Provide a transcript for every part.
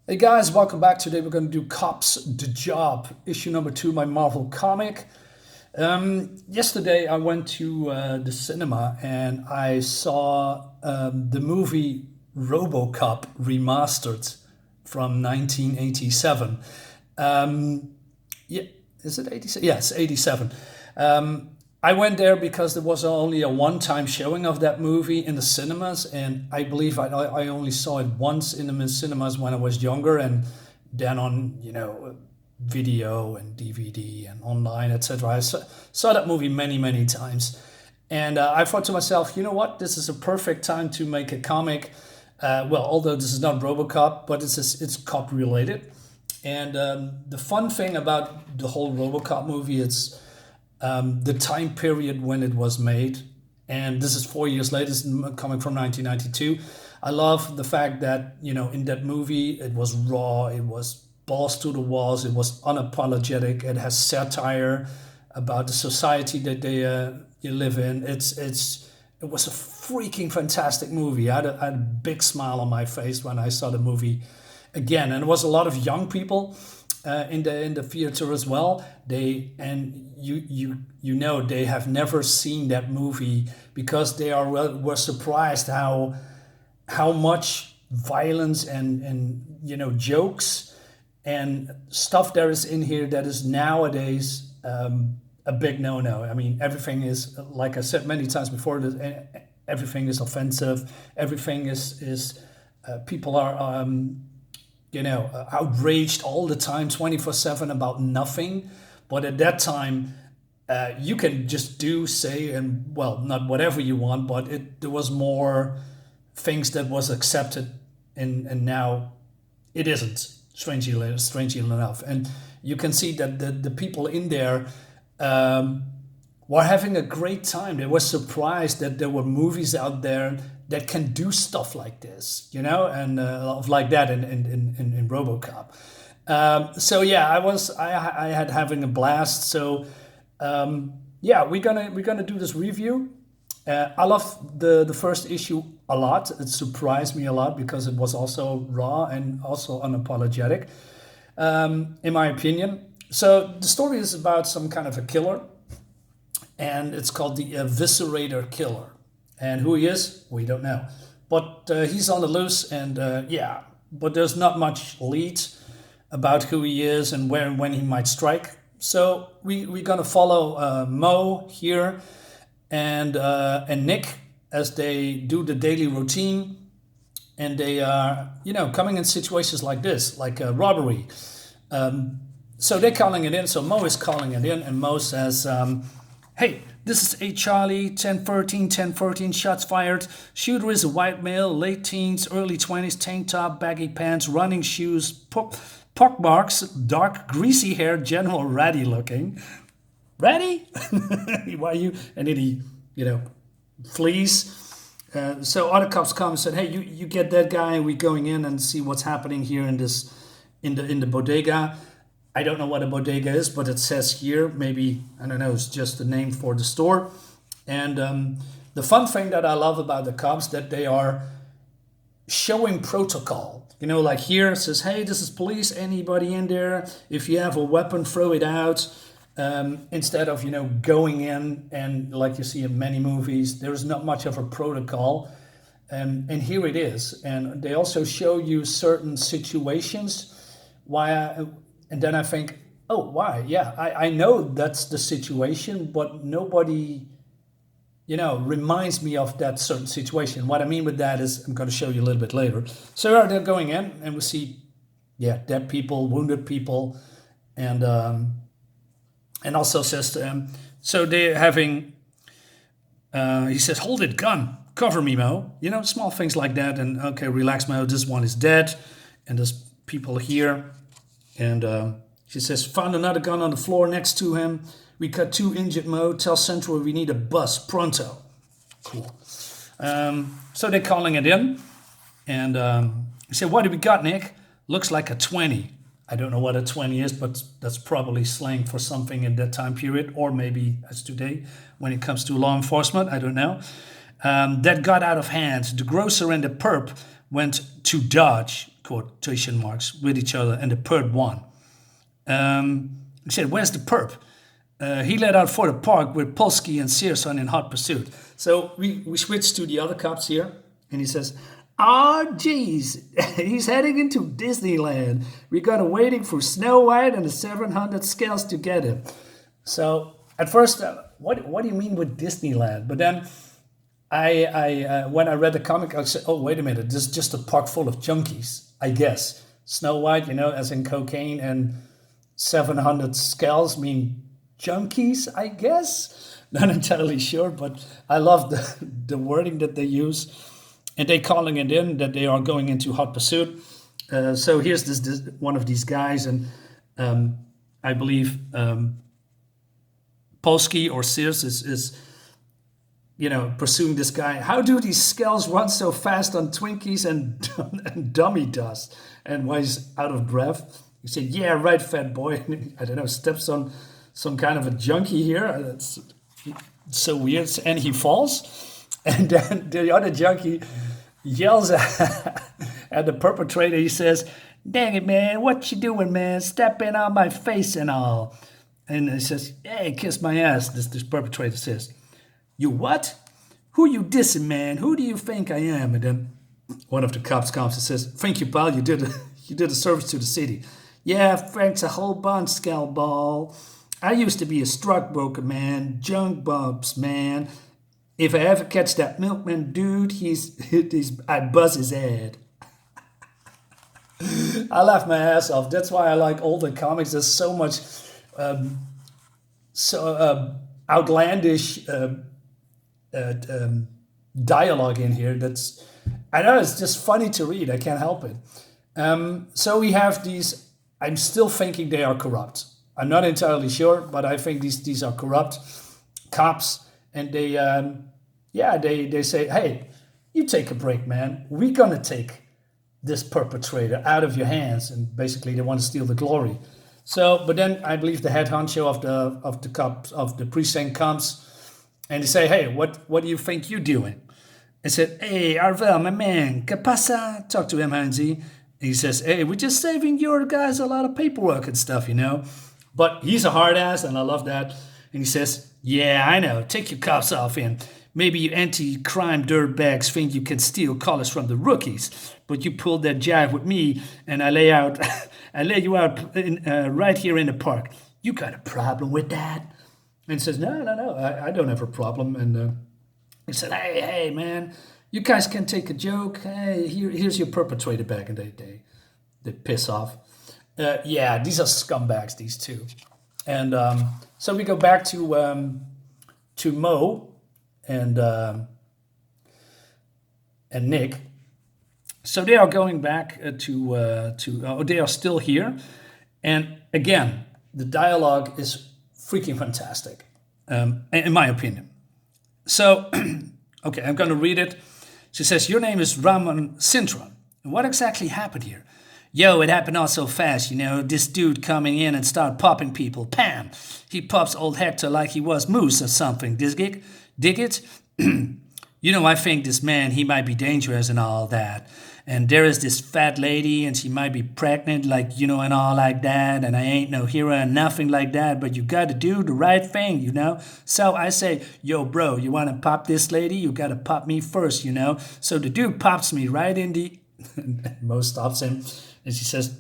Hey guys, welcome back. Today we're going to do Cops the Job, issue number 2, my Marvel comic. Yesterday I went to the cinema and I saw the movie Robocop Remastered from 1987. Yeah, is it 87? Yes, 87. I went there because there was only a one-time showing of that movie in the cinemas, and I believe I only saw it once in the cinemas when I was younger, and then on video and DVD and online, etc. I saw that movie many times, and I thought to myself, you know what, this is a perfect time to make a comic. Well, although this is not RoboCop, but it's cop related, and the fun thing about the whole RoboCop movie, it's the time period when it was made, and this is 4 years later, it's coming from 1992. I love the fact that in that movie it was raw, it was balls to the walls, it was unapologetic, it has satire about the society that they you live in. It was a freaking fantastic movie. I had a big smile on my face when I saw the movie again, and there was a lot of young people in the theater as well. They have never seen that movie because were surprised how much violence and jokes and stuff there is in here that is nowadays a big no-no. I mean, everything is, like I said many times before, that everything is offensive. Everything is people are outraged all the time, 24/7 about nothing. But at that time, you can just do, say, and well, not whatever you want, but there was more things that was accepted, and now it isn't. Strangely enough, and you can see that the people in there were having a great time. They were surprised that there were movies out there that can do stuff like this, and like that in RoboCop. So yeah, I had having a blast. So yeah, we're gonna do this review. I love the first issue a lot. It surprised me a lot because it was also raw and also unapologetic, in my opinion. So the story is about some kind of a killer, and it's called the Eviscerator Killer. And who he is, we don't know. But he's on the loose, and yeah, but there's not much lead about who he is and where and when he might strike. So we're gonna follow Mo here and Nick as they do the daily routine, and they are coming in situations like this, like a robbery. So they're calling it in. So Mo is calling it in, and Mo says, "Hey, this is A Charlie, 1013, shots fired. Shooter is a white male, late teens, early 20s, tank top, baggy pants, running shoes, pock marks, dark, greasy hair, general ratty looking." Ratty? Why are you? And then he, flees. So other cops come and said, "Hey, you get that guy. We're going in and see what's happening here in the bodega." I don't know what a bodega is, but it says here, maybe, I don't know, it's just the name for the store. And the fun thing that I love about the cops, that they are showing protocol. Like here it says, "Hey, this is police. Anybody in there? If you have a weapon, throw it out." Instead of, going in, and like you see in many movies, there's not much of a protocol. And here it is. And they also show you certain situations. And then I think, oh, why? Yeah, I know that's the situation, but nobody, reminds me of that certain situation. What I mean with that is, I'm going to show you a little bit later. So they're going in, and we see, yeah, dead people, wounded people, and also says to them, so they're having, he says, "Hold it, gun, cover me, Mo." Small things like that. And okay, relax, Mo, this one is dead. And there's people here. And she says, "Found another gun on the floor next to him. We got 2 injured, Mo. Tell Central we need a bus, pronto." Cool. So they're calling it in. And he said, "What do we got, Nick?" "Looks like a 20. I don't know what a 20 is, but that's probably slang for something in that time period, or maybe as today when it comes to law enforcement. I don't know. That got out of hand. The grocer and the perp went to Dodge. quotation marks, with each other, and the perp won. He said, "Where's the perp?" He let out for the park with Polsky and Sears on in hot pursuit. So we switch to the other cops here, and he says, "Oh, geez, he's heading into Disneyland. We gotta waiting for Snow White and the 700 scales to get him." So at first, what do you mean with Disneyland? But then I when I read the comic, I said, "Oh, wait a minute, this is just a park full of junkies, I guess." Snow White, as in cocaine, and 700 scales mean junkies, I guess. Not entirely sure, but I love the wording that they use. And they calling it in that they are going into hot pursuit. So here's this one of these guys, and I believe Polsky or Sears is pursuing this guy. "How do these scales run so fast on Twinkies and dummy dust?" And while he's out of breath, he said, "Yeah, right, fat boy." I don't know, steps on some kind of a junkie here. That's so weird. And he falls. And then the other junkie yells at the perpetrator. He says, "Dang it, man, what you doing, man? Stepping on my face and all." And he says, "Hey, kiss my ass," this perpetrator says. "You what? Who you dissing, man? Who do you think I am?" And then one of the cops comes and says, "Thank you, pal. You did a service to the city." "Yeah, thanks a whole bunch, scalball. I used to be a stockbroker, man. Junk bumps, man. If I ever catch that milkman dude, I buzz his head." I laugh my ass off. That's why I like older comics. There's so much outlandish dialogue in here. I know it's just funny to read. I can't help it. So we have these. I'm still thinking they are corrupt. I'm not entirely sure, but I think these are corrupt cops, and they say, "Hey, you take a break, man. We're gonna take this perpetrator out of your hands," and basically they want to steal the glory. So, but then I believe the head honcho of the cops of the precinct comes, and they say, "Hey, what do you think you're doing?" I said, "Hey, Arvel, my man, ¿qué pasa?" Talk to him, Hansi. He says, "Hey, we're just saving your guys a lot of paperwork and stuff, But he's a hard ass, and I love that. And he says, "Yeah, I know. Take your cuffs off him. Maybe you anti-crime dirtbags think you can steal collars from the rookies, but you pulled that jive with me, and I lay you out right here in the park. You got a problem with that?" And he says, No, I don't have a problem." And he said, hey, man, you guys can take a joke. Hey, here's your perpetrator back, and they piss off. Yeah, these are scumbags, these two. And so we go back to Mo and Nick. So they are going back they are still here. And again, the dialogue is freaking fantastic, in my opinion. So, okay, I'm going to read it. She says, "Your name is Ramon Sintron. What exactly happened here?" "Yo, it happened all so fast, This dude coming in and start popping people. Pam! He pops old Hector like he was Moose or something. Dig it? I think this man, he might be dangerous and all that. And there is this fat lady, and she might be pregnant, and all like that. And I ain't no hero and nothing like that, but you gotta do the right thing, So I say, yo, bro, you wanna pop this lady? You gotta pop me first, So the dude pops me right in the..." Mo stops him, and she says,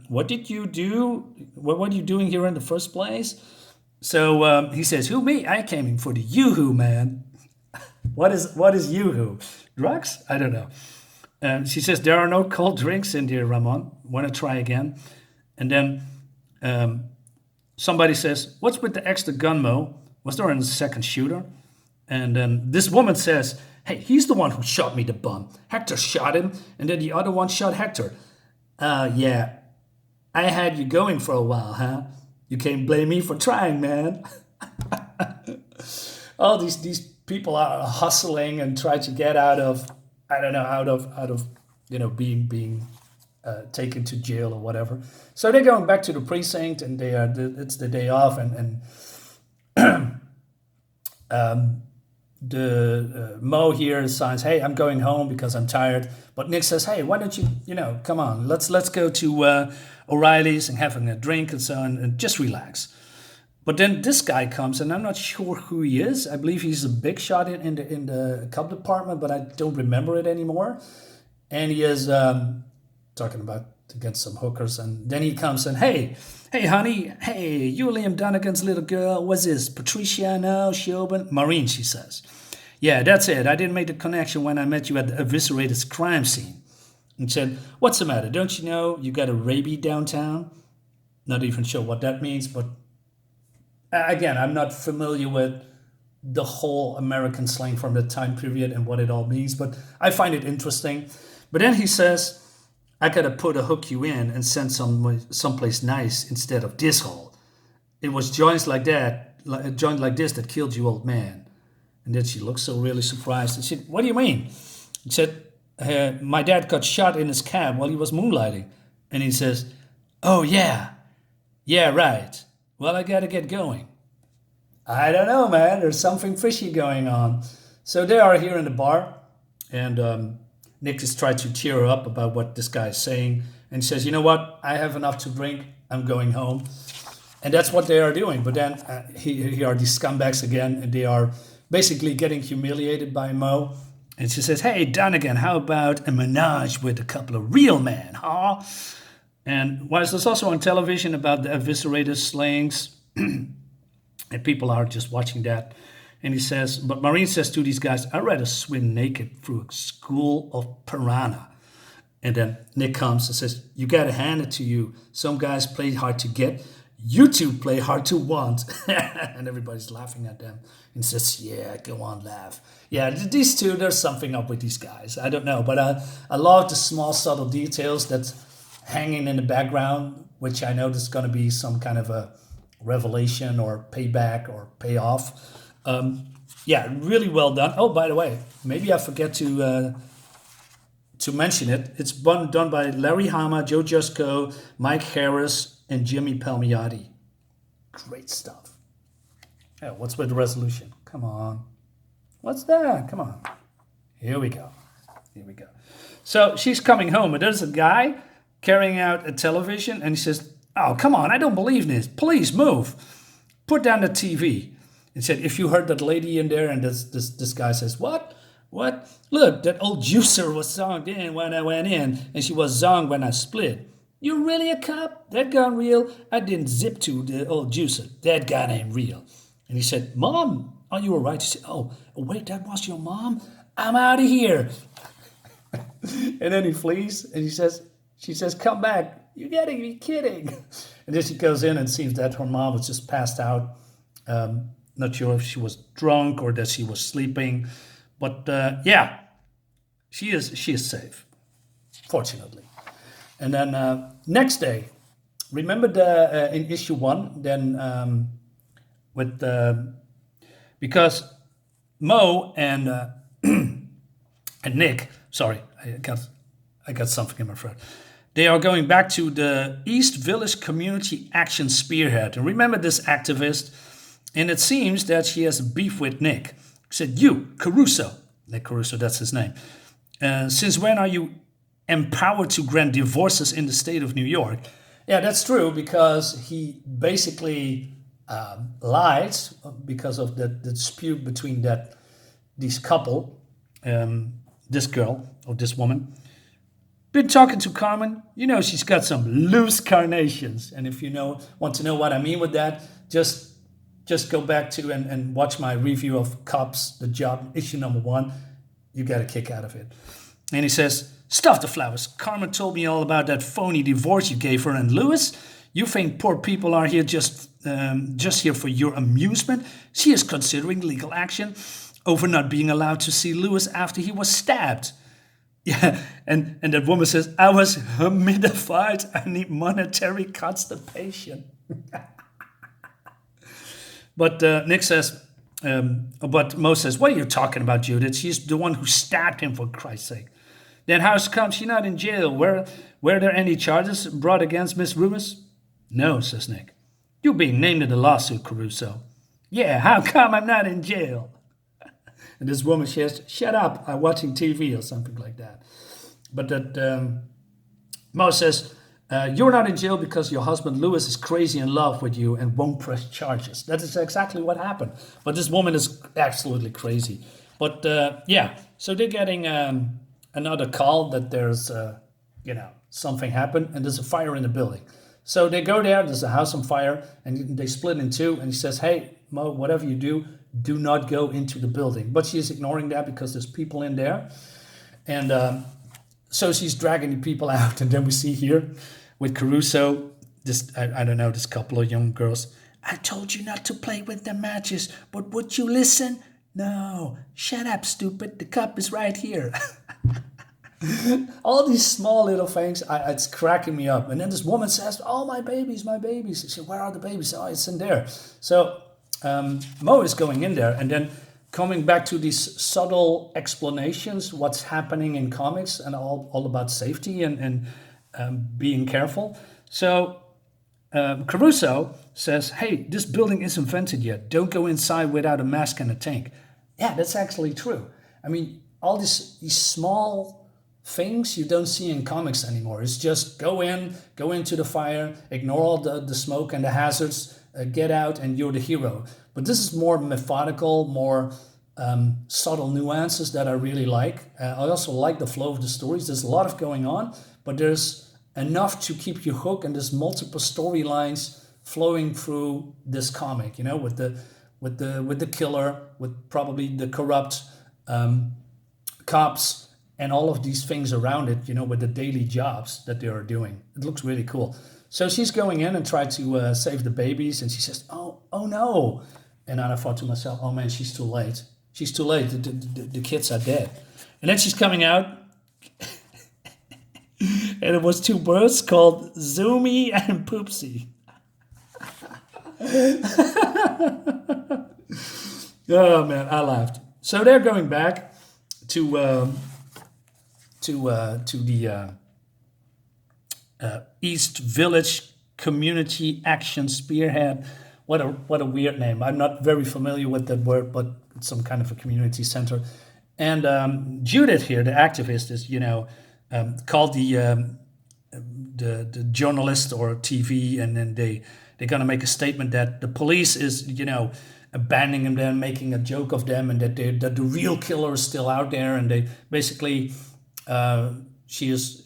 "What did you do? What are you doing here in the first place?" So he says, "Who, me? I came in for the yoo-hoo, man." What is yoo-hoo? Drugs? I don't know. She says, "There are no cold drinks in here, Ramon. Want to try again?" And then somebody says, "What's with the extra gun, Mo? Was there a second shooter?" And then this woman says, "Hey, he's the one who shot me the bum. Hector shot him, and then the other one shot Hector." Yeah, I had you going for a while, huh? You can't blame me for trying, man." All these people are hustling and try to get out of being taken to jail or whatever. So they're going back to the precinct, and it's the day off, and Mo here signs, "Hey, I'm going home because I'm tired." But Nick says, "Hey, why don't you, come on, let's go to O'Reilly's and having a drink and so on, and just relax." But then this guy comes, and I'm not sure who he is. I believe he's a big shot in the cup department, but I don't remember it anymore. And he is talking about to get some hookers, and then he comes and, hey, honey, hey, you Liam Dunnigan's little girl. What's this? Patricia? No, Siobhan? Maureen, she says. Yeah, that's it. I didn't make the connection when I met you at the eviscerated crime scene. And said, what's the matter? Don't you know you got a rabies downtown? Not even sure what that means, but again, I'm not familiar with the whole American slang from the time period and what it all means, but I find it interesting. But then he says, I gotta put a hook you in and send someplace nice instead of this hole. It was joints like that, a joint like this that killed you, old man. And then she looked so really surprised and said, what do you mean? He said, my dad got shot in his cab while he was moonlighting. And he says, oh yeah, right. Well, I gotta get going. I don't know, man. There's something fishy going on. So they are here in the bar, and Nick is trying to cheer her up about what this guy is saying. And he says, you know what? I have enough to drink. I'm going home. And that's what they are doing. But then here are these scumbags again, and they are basically getting humiliated by Mo. And she says, hey, Dunnigan, how about a menage with a couple of real men, huh? And whilst there's also on television about the eviscerated slayings, and people are just watching that. And he says, but Maureen says to these guys, I'd rather swim naked through a school of piranha. And then Nick comes and says, you gotta hand it to you. Some guys play hard to get. You two play hard to want. And everybody's laughing at them. And says, yeah, go on, laugh. Yeah, these two, there's something up with these guys. I don't know. But I love the small, subtle details that's hanging in the background, which I know there's going to be some kind of a revelation or payback or payoff. Yeah, really well done. Oh, by the way, maybe I forget to mention it. It's done by Larry Hama, Joe Jusko, Mike Harris, and Jimmy Palmiotti. Great stuff. Yeah, what's with the resolution? Come on. What's that? Come on. Here we go. So she's coming home, and there's a guy carrying out a television, and he says, oh, come on, I don't believe this. Please move. Put down the TV. And said, if you heard that lady in there, and this guy says, what? Look, that old juicer was zonged in when I went in, and she was zonged when I split. You really a cop? That gun real? I didn't zip to the old juicer. That gun ain't real. And he said, Mom, are you all right? She said, oh, wait, that was your mom? I'm out of here. And then he flees, and she says, come back. You gotta be kidding. And then she goes in and sees that her mom was just passed out. Not sure if she was drunk or that she was sleeping. But yeah, she is safe, fortunately. And then next day, remember in issue 1, then with because Mo and and Nick, sorry, I got something in my throat. They are going back to the East Village Community Action Spearhead. And remember this activist? And it seems that she has a beef with Nick. He said, you, Caruso. Nick Caruso, that's his name. Since when are you empowered to grant divorces in the state of New York? Yeah, that's true, because he basically lied because of the dispute between this couple, this girl or this woman. Been talking to Carmen. You know she's got some loose carnations. And if you want to know what I mean with that, just go back to and watch my review of Cops, The Job, issue number 1. You get a kick out of it. And he says, stuff the flowers. Carmen told me all about that phony divorce you gave her. And Louis, you think poor people are here just here for your amusement? She is considering legal action over not being allowed to see Louis after he was stabbed. Yeah, and that woman says, I was humidified. I need monetary constipation. But Nick says, but Mo says, what are you talking about, Judith? She's the one who stabbed him, for Christ's sake. Then how come she not in jail? Were there any charges brought against Miss Rumis? No, says Nick. You're being named in the lawsuit, Caruso. Yeah, how come I'm not in jail? And this woman says, "Shut up! I'm watching TV," or something like that. But that Mo says, "You're not in jail because your husband Lewis is crazy in love with you and won't press charges." That is exactly what happened. But this woman is absolutely crazy. But yeah, so they're getting another call that there's something happened and there's a fire in the building. So they go there. There's a house on fire, and they split in two. And he says, "Hey Mo, whatever you do not go into the building." But she's ignoring that because there's people in there, and so she's dragging the people out. And then we see here with Caruso, this I don't know, this couple of young girls. "I told you not to play with the matches, but would you listen? No, shut up, stupid. The cup is right here." All these small little things, it's cracking me up. And then this woman says, "Oh, my babies, my babies." She said, "Where are the babies?" "Oh, it's in there." So Mo is going in there and then coming back to these subtle explanations, what's happening in comics and all about safety and being careful. So Caruso says, "Hey, this building isn't vented yet. Don't go inside without a mask and a tank." Yeah, that's actually true. I mean, all these small things you don't see in comics anymore. It's just go into the fire, ignore all the smoke and the hazards, get out, and you're the hero. But this is more methodical, more subtle nuances that I really like. I also like the flow of the stories. There's a lot of going on, but there's enough to keep you hooked, and there's multiple storylines flowing through this comic. With the killer, with probably the corrupt cops, and all of these things around it, with the daily jobs that they are doing. It looks really cool. So she's going in and try to save the babies, and she says, oh no. And then I thought to myself, oh man, she's too late. She's too late. The kids are dead. And then she's coming out, and it was two birds called Zoomy and Poopsie. Oh man, I laughed. So they're going back to the East Village Community Action Spearhead. What a weird name. I'm not very familiar with that word, but it's some kind of a community center. And Judith here, the activist, is called the journalist or TV, and then they're gonna make a statement that the police is abandoning them, making a joke of them, and that the real killer is still out there, and they basically. She is,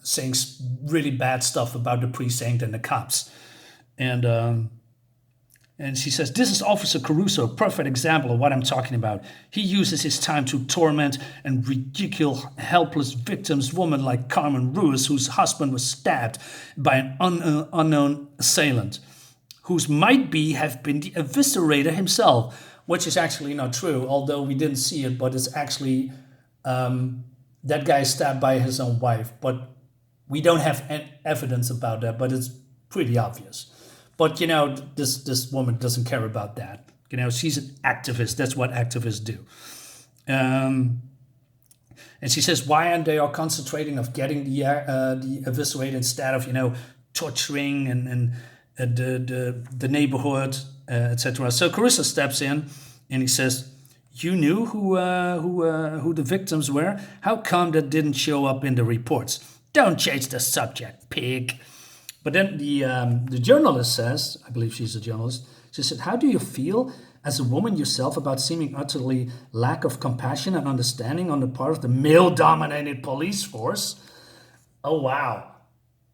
saying really bad stuff about the precinct and the cops. And she says, "This is Officer Caruso, a perfect example of what I'm talking about. He uses his time to torment and ridicule helpless victims, women like Carmen Ruiz, whose husband was stabbed by an unknown assailant, whose might have been the eviscerator himself," which is actually not true, although we didn't see it, but it's actually... that guy is stabbed by his own wife, but we don't have evidence about that, but it's pretty obvious. But, this woman doesn't care about that. She's an activist. That's what activists do. And she says, why aren't they all concentrating of getting the eviscerated instead of, torturing and the neighborhood, etc. So Carissa steps in and he says, "You knew who the victims were? How come that didn't show up in the reports? Don't change the subject, pig." But then the journalist says, I believe she's a journalist, she said, "How do you feel as a woman yourself about seeming utterly lack of compassion and understanding on the part of the male-dominated police force?" Oh, wow.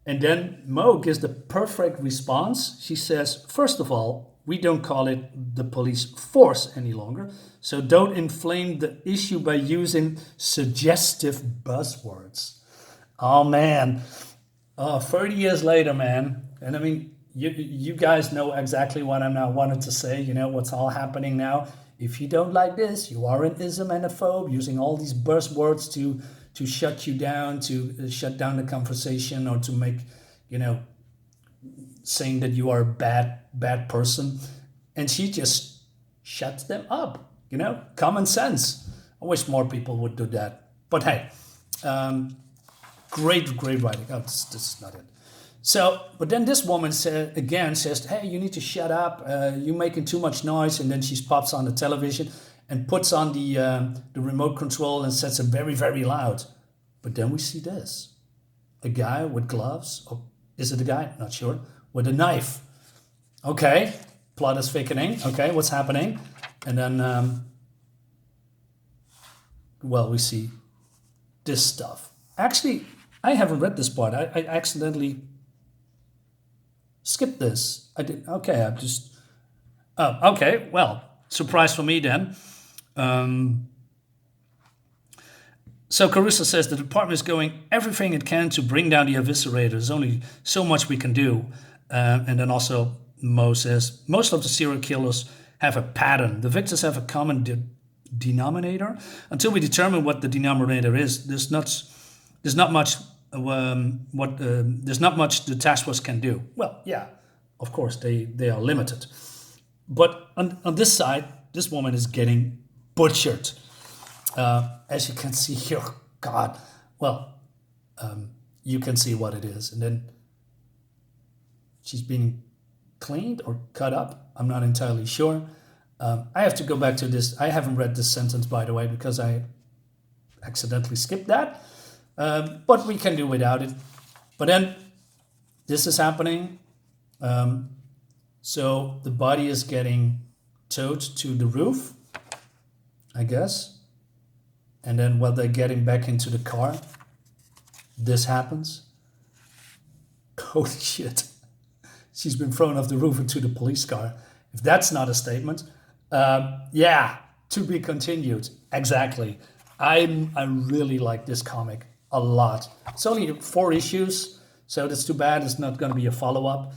And then Mo gives the perfect response. She says, "First of all, we don't call it the police force any longer, so don't inflame the issue by using suggestive buzzwords." Oh, man. 30 years later, man. And I mean, you guys know exactly what I'm now wanting to say, what's all happening now. If you don't like this, you are an ism and a phobe, using all these buzzwords to shut you down, to shut down the conversation, or to make, saying that you are a bad person. And she just shuts them up, common sense. I wish more people would do that. But hey, great writing. Oh, this is not it. So, but then this woman says, "Hey, you need to shut up. You're making too much noise." And then she pops on the television. and puts on the remote control and sets it very, very loud. But then we see this. A guy with gloves, or is it a guy? Not sure. With a knife. Okay, plot is thickening. Okay, what's happening? And then, well, we see this stuff. Actually, I haven't read this part. I accidentally skipped this. I did. Okay, I just. Oh, okay. Well, surprise for me then. So Caruso says the department is doing everything it can to bring down the eviscerator. There's only so much we can do. And then also Mo says most of the serial killers have a pattern. The victims have a common denominator. Until we determine what the denominator is, there's not much the task force can do. Well, yeah, of course they are limited. But on this side, this woman is getting butchered. As you can see here, God, well, you can see what it is. And then she's being cleaned or cut up. I'm not entirely sure. I have to go back to this. I haven't read this sentence, by the way, because I accidentally skipped that. But we can do without it. But then this is happening. So the body is getting towed to the roof, I guess. And then while they're getting back into the car, this happens. Holy shit. She's been thrown off the roof into the police car. If that's not a statement, yeah, to be continued. Exactly. I really like this comic a lot. It's only 4 issues, so that's too bad. It's not going to be a follow-up.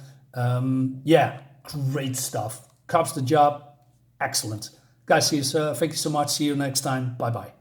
Yeah, great stuff. Cops the job. Excellent. Guys, thank you so much. See you next time. Bye-bye.